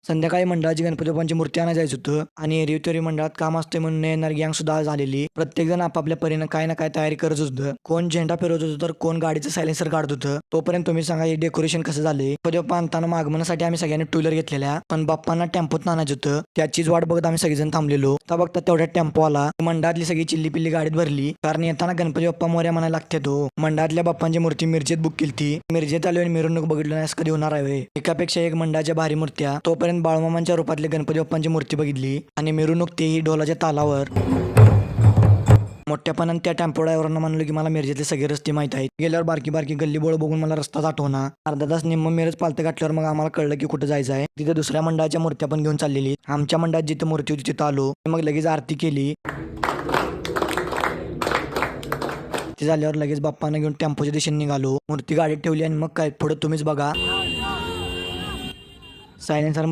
संध्याकाळी मंडळाची गणपती बाप्पांची मूर्ती आणायला जायचं होतं आणि एरवी मंडळात काम असते म्हणून येणार गँग सुद्धा झालेली. प्रत्येक जण आपापल्या परीनं काय ना काय तयारी करत होतं. कोण झेंडा फिरवत होतं तर कोण गाडीचं सायलेन्सर काढत होतं. तोपर्यंत तुम्ही सांगा हे डेकोरेशन कसं झालंय. गणपती बाप्पा आणताना आगमनासाठी आम्ही सगळ्यांनी टू व्हीलर घेतलेल्या, पण बाप्पांना टेम्पोत आणायचं होतं. त्याचीच वाट बघत आम्ही सगळेजण थांबलेलो. आता बघता तेवढ्या टेम्पो आला. मंडळातली सगळी चिल्ली पिल्ली गाडीत भरली, कारण येताना गणपती बाप्पा मोरया म्हणायला लागते तो. मंडळातल्या बाप्पांची मूर्ती मिरजेत बुक केली. मिरजेत आलो आणि मिरवणूक बघितलं नाही कधी होणार आहे. एकापेक्षा एक मंडळाच्या भारी मूर्त्या. तोपर्यंत बाळमामांच्या रूपातले गणपती बाप्पांची मूर्ती बघितली आणि मिरवणूक तेही ढोलाच्या तालावर. मोठ्यापणाने त्या टेम्पो ड्रायव्हरांना म्हणलं की मला मिरजेतले सगळे रस्ते माहित आहेत. गेल्यावर बारकी बारकी गल्ली बोळ बघून मला रस्ताच आठवना. अर्धा तास निम्म मिरज पालतं गाठल्यावर मग आम्हाला कळलं की कुठं जायचं आहे. तिथे दुसऱ्या मंडळाच्या मूर्त्या पण घेऊन चाललेली. आमच्या मंडळात जिथे मूर्ती होती तिथं आलो. मग लगेच आरती केली. ते झाल्यावर लगेच बाप्पांना घेऊन टेम्पोच्या दिशेने निघालो. मूर्ती गाडीत ठेवली आणि मग काय पुढे तुम्हीच बघा. सायलेन्सर